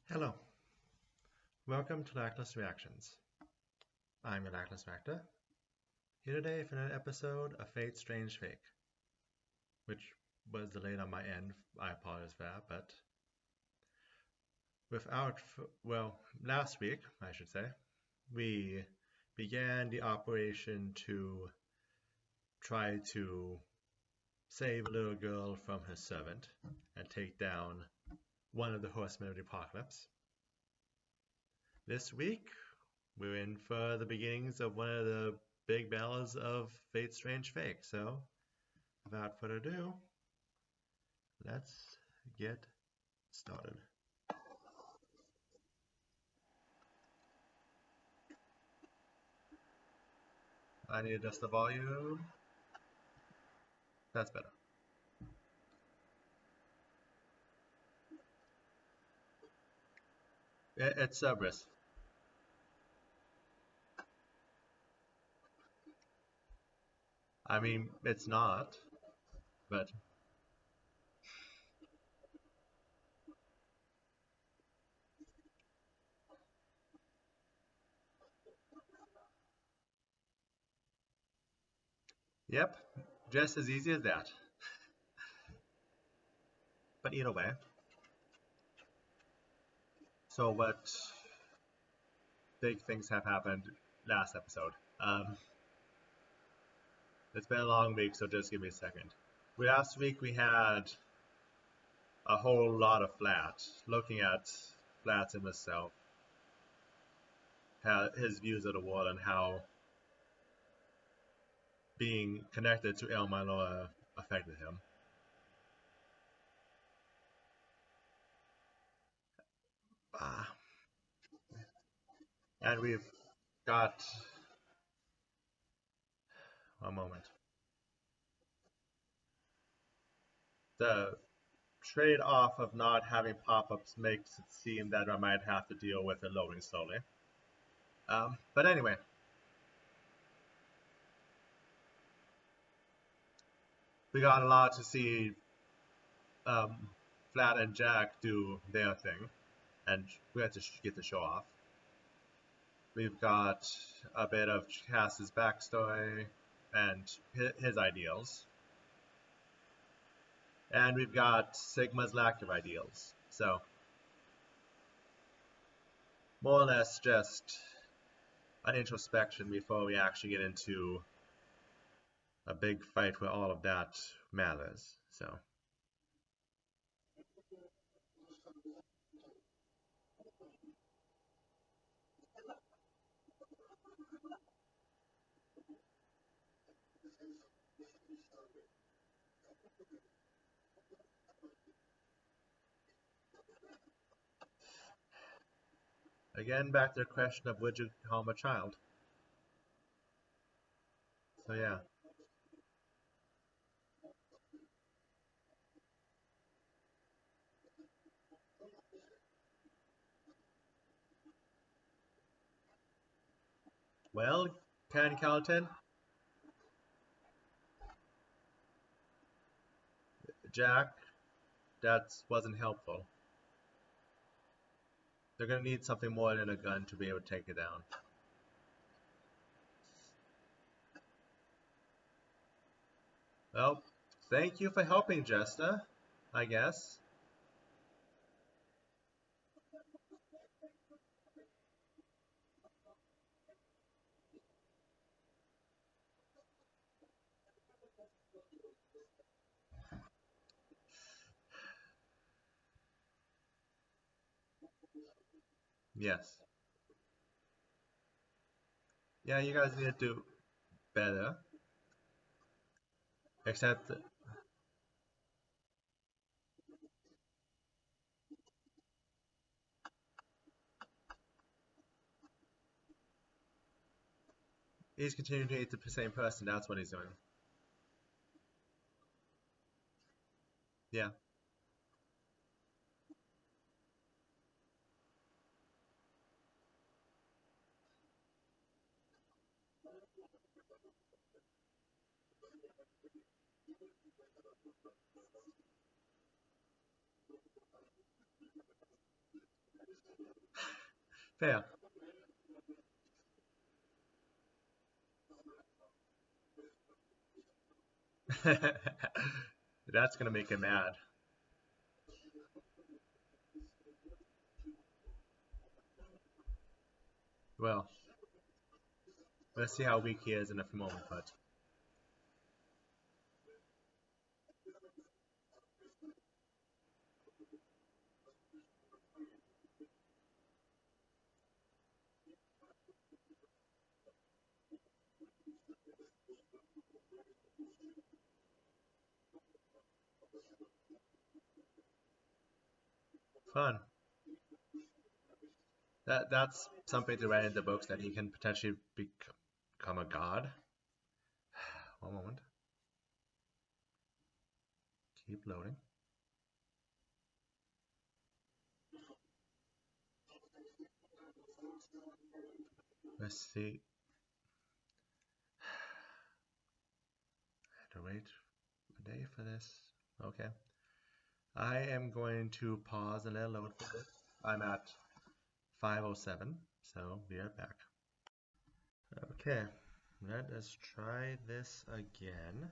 Hello, welcome to Lactless Reactions. I'm your Lactless Reactor, here today for an episode of Fate's Strange Fake, which was delayed on my end. I apologize for that, but last week, I should say, we began the operation to try to save a little girl from her servant and take down one of the horsemen of the apocalypse. This week, we're in for the beginnings of one of the big battles of Fate's Strange Fake. So, without further ado, let's get started. I need to adjust the volume. That's better. It's Cerberus. I mean, it's not, but yep, just as easy as that. But either way, so what big things have happened last episode? It's been a long week, so just give me a second. Last week we had a whole lot of flat, looking at flats in himself, his views of the world, and how being connected to El Manoa affected him. Ah. And we've got a moment. The trade-off of not having pop-ups makes it seem that I might have to deal with it loading slowly. But anyway, we got a lot to see Flat and Jack do their thing, and we had to get the show off. We've got a bit of Cass's backstory and his ideals. And we've got Sigma's lack of ideals. So, more or less just an introspection before we actually get into a big fight where all of that matters. So, again, back to the question of would you call him a child? So, yeah. Well, Ken Calton, Jack, that wasn't helpful. They're going to need something more than a gun to be able to take it down. Well, thank you for helping, Jester, I guess. Yes. Yeah, you guys need to do better. Except he's continuing to eat the same person. That's what he's doing. Yeah. Fair. That's gonna make him mad. Well, let's see how weak he is in a few moments, but fun. That's something to write in the books that he can potentially become a god. One moment. Keep loading. Let's see. I had to wait a day for this. Okay. I am going to pause and let it load for this. I'm at 5:07, so be right back. Okay, let us try this again.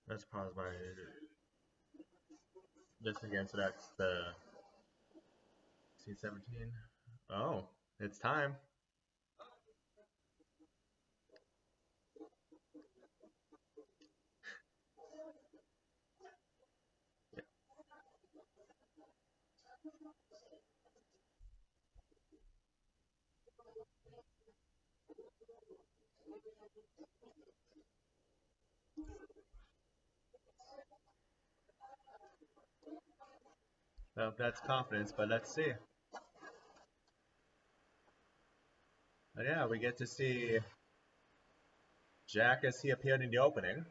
Let's pause my this again, so that's the C17. Oh, it's time. Well, that's confidence, but let's see. But yeah, we get to see Jack as he appeared in the opening.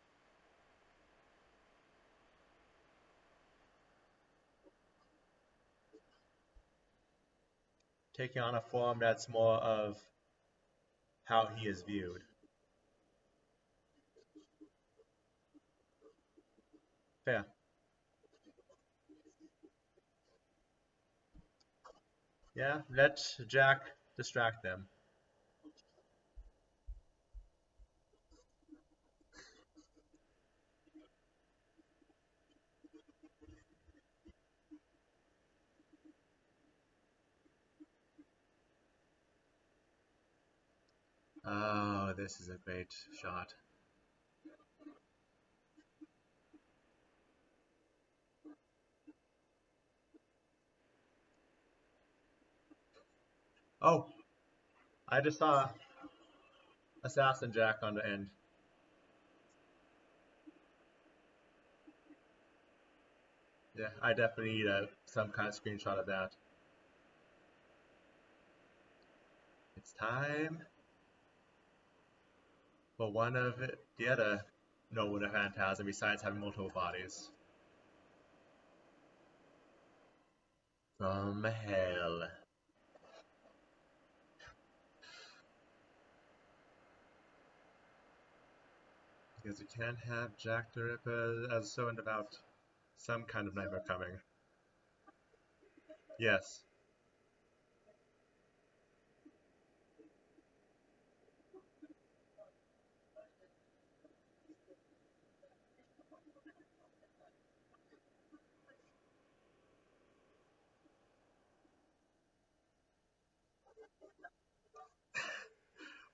Taking on a form that's more of how he is viewed. Fair. Yeah, let Jack distract them. Oh, this is a great shot. Oh, I just saw Assassin Jack on the end. Yeah, I definitely need some kind of screenshot of that. It's time for one of the other noble phantasm besides having multiple bodies. From hell. Because you can't have Jack the Ripper as so about some kind of nightmare coming. Yes.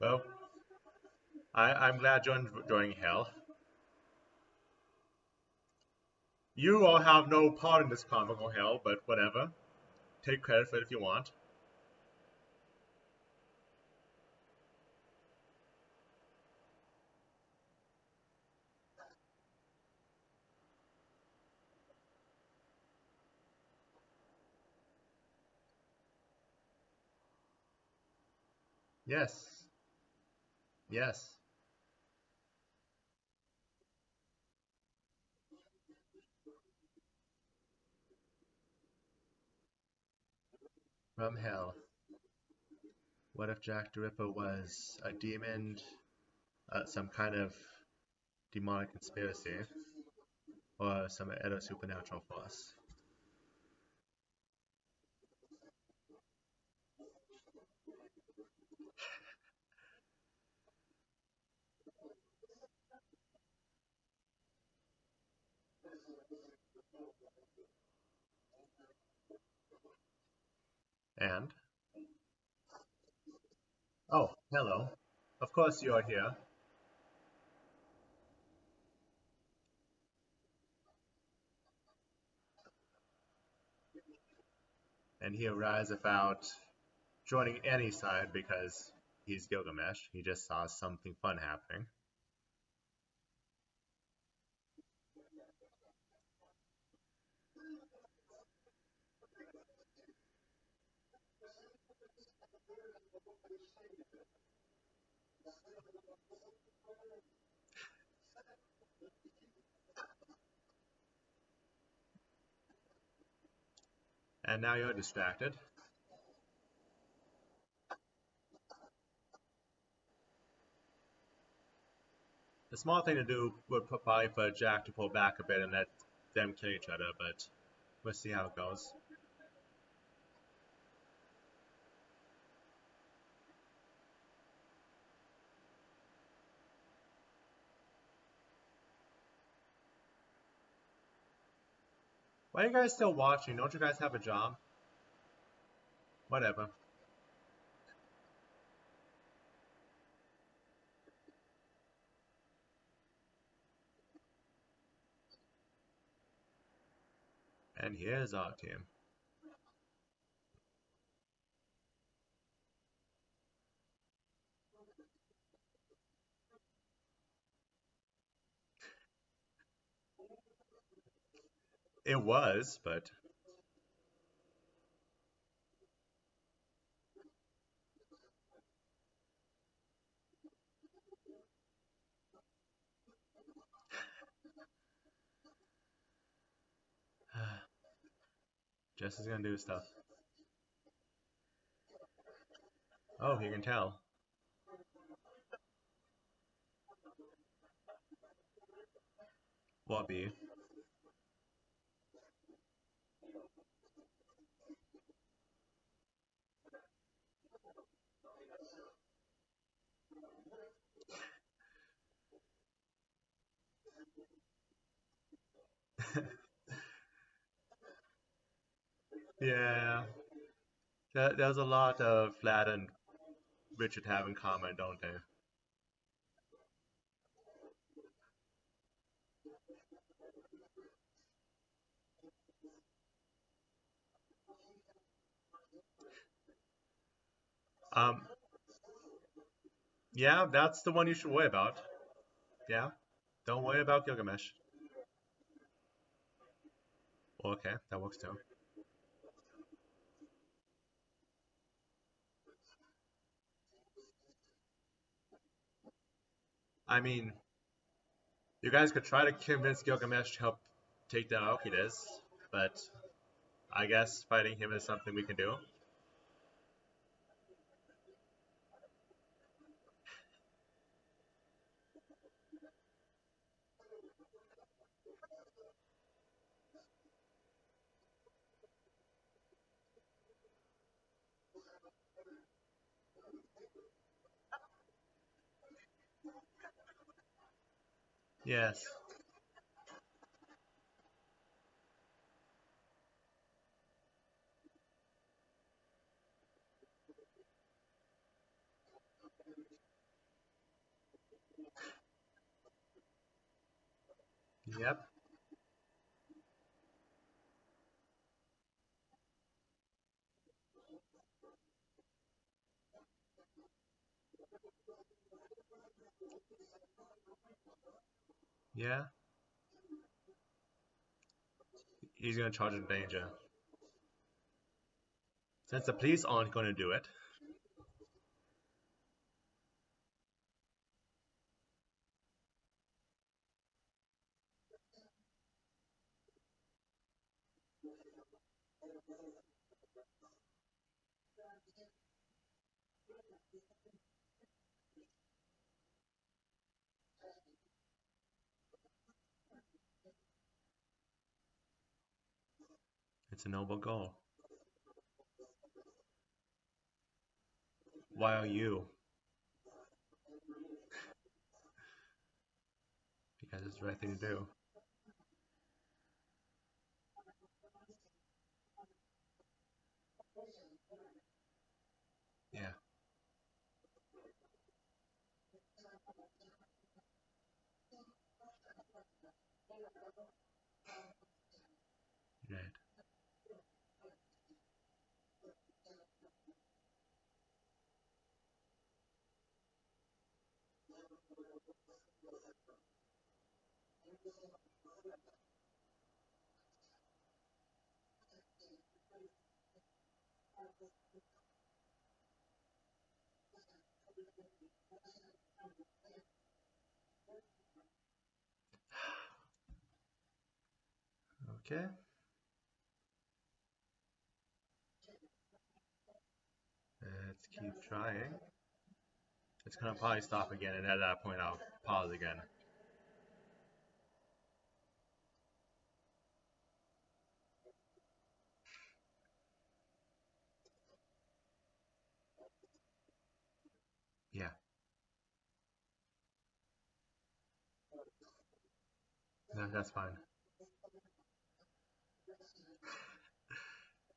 Well, I'm glad you're enjoying hell. You all have no part in this comical hell, but whatever. Take credit for it if you want. Yes. Yes. From hell. What if Jack the Ripper was a demon, some kind of demonic conspiracy? or some other supernatural force. And oh, hello. Of course you are here. And he arrives without joining any side because he's Gilgamesh. He just saw something fun happening. And now you're distracted. The small thing to do would probably for Jack to pull back a bit and let them kill each other, but we'll see how it goes. Why are you guys still watching? Don't you guys have a job? Whatever. And here's our team. It was, but Jess is gonna do stuff. Oh, you can tell. What be? Yeah, there's a lot of Vlad and Richard have in common, don't they? Um, yeah, that's the one you should worry about. Yeah, don't worry about Gilgamesh. Okay, that works too. I mean, you guys could try to convince Gilgamesh to help take down Alcides, but I guess fighting him is something we can do. Yes. Yep. Yeah. He's gonna charge in danger. Since the police aren't gonna do it. It's a noble goal. Why are you? Because it's the right thing to do. Yeah, right. Okay. Let's keep trying. It's gonna probably stop again, and at that point I'll pause again. Yeah, that's fine.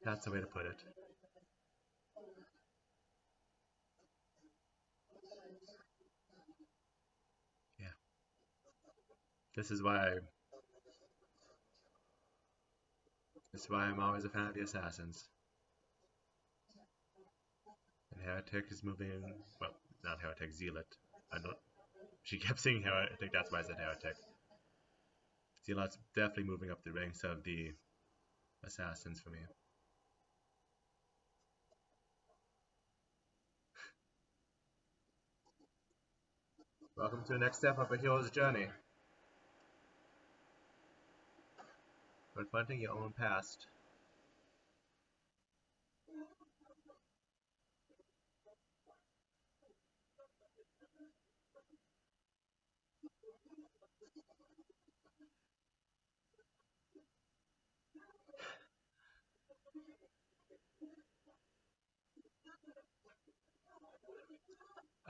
That's the way to put it. Yeah. This is why I'm always a fan of the assassins. And Heretic is moving. Well, not Heretic, Zealot. I don't. She kept saying Heretic. That's why I said Heretic. Zealot's definitely moving up the ranks of the assassins for me. Welcome to the next step of a hero's journey. Confronting your own past.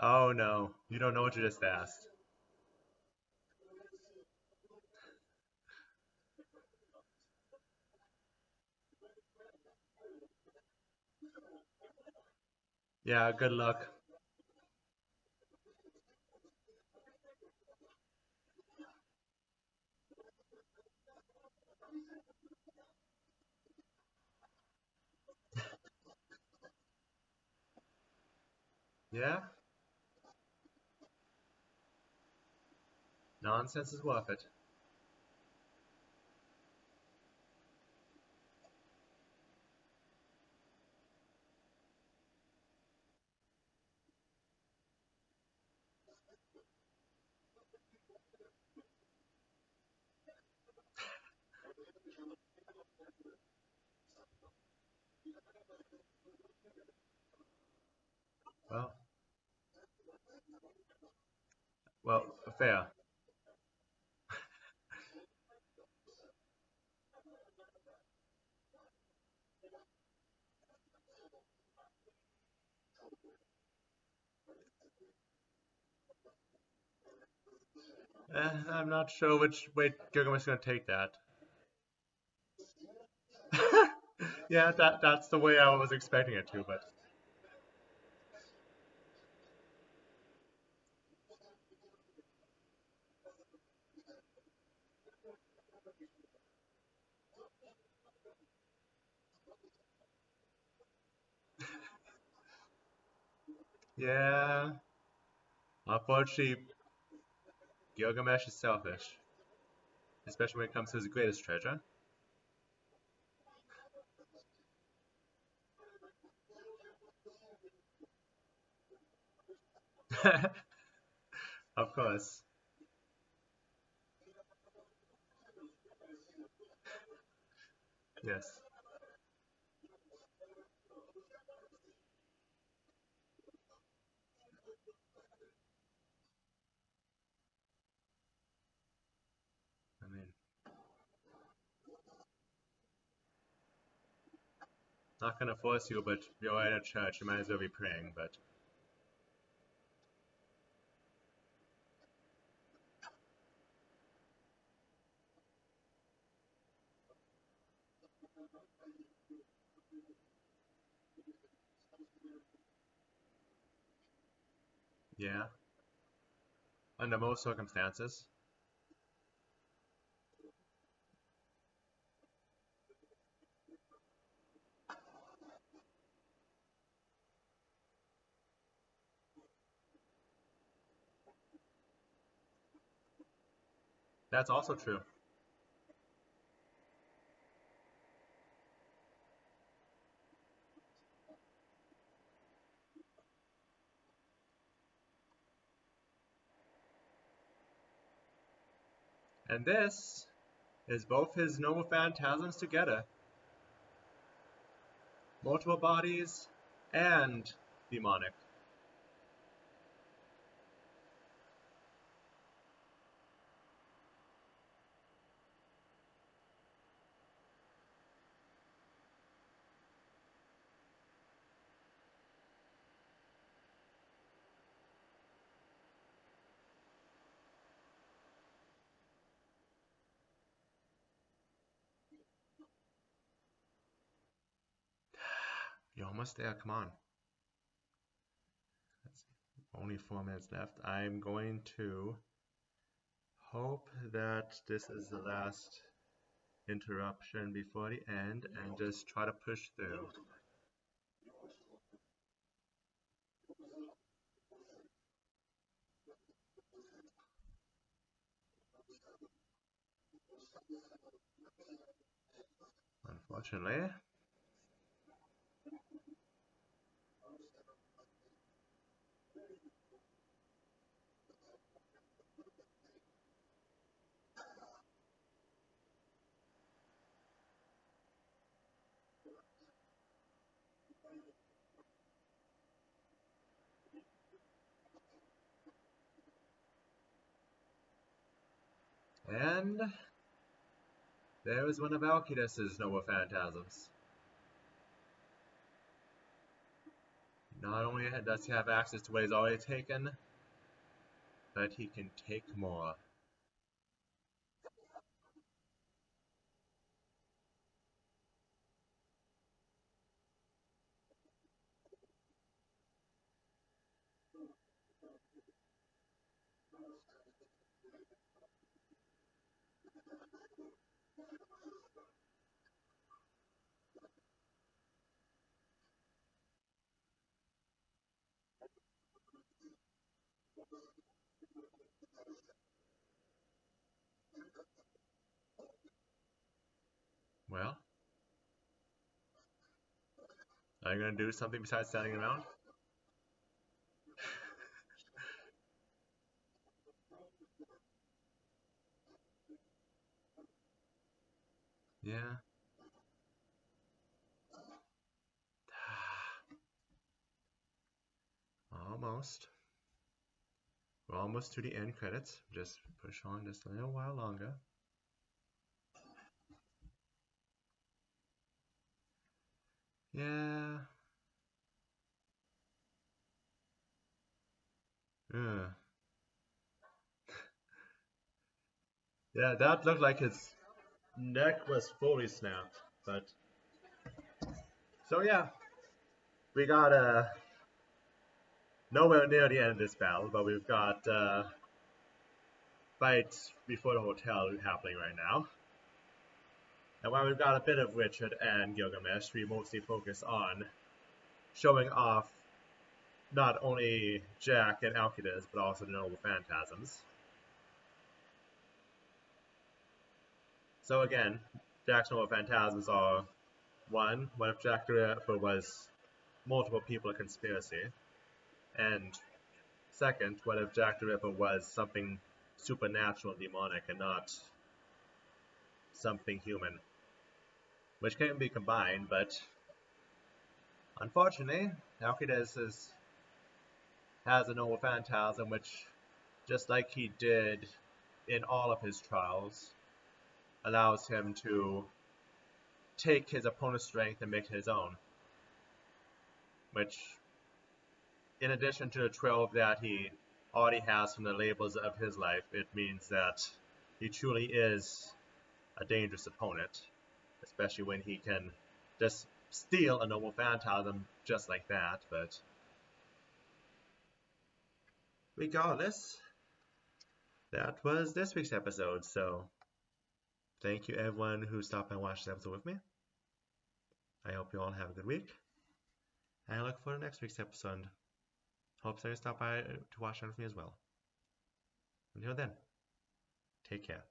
Oh no, you don't know what you just asked. Yeah, good luck. Yeah? Nonsense is worth it. Well, well, fair. I'm not sure which way Gilgamesh is going to take that. Yeah, that's the way I was expecting it to, but yeah, unfortunately, Gilgamesh is selfish, especially when it comes to his greatest treasure. Of course, yes. I mean, Not gonna force you, but you're at a church, you might as well be praying, but... Yeah, under most circumstances. That's also true. And this is both his noble phantasms together. Multiple bodies and demonic. You're almost there, come on. That's only 4 minutes left. I'm going to hope that this is the last interruption before the end and just try to push through. Unfortunately. And there is one of Alcides' noble phantasms. Not only does he have access to what he's already taken, but he can take more. Well, are you going to do something besides standing around? Yeah. Almost. We're almost to the end credits. Just push on just a little while longer. Yeah. Yeah. Yeah, that looked like his neck was fully snapped, but so yeah, we got nowhere near the end of this battle, but we've got fights before the hotel happening right now. And while we've got a bit of Richard and Gilgamesh, we mostly focus on showing off not only Jack and Alcides, but also the noble phantasms. So again, Jack's noble phantasms are one, what if Jack the Ripper was multiple people in a conspiracy? And second, what if Jack the Ripper was something supernatural and demonic and not something human? Which can be combined, but unfortunately, Alcides has a noble phantasm which, just like he did in all of his trials, allows him to take his opponent's strength and make it his own. which, in addition to the 12 that he already has from the labels of his life, it means that he truly is a dangerous opponent, especially when he can just steal a noble phantasm just like that. But regardless, that was this week's episode. So thank you everyone who stopped and watched this episode with me. I hope you all have a good week. And I look forward to next week's episode. Hope so you stop by to watch it with me as well. Until then, take care.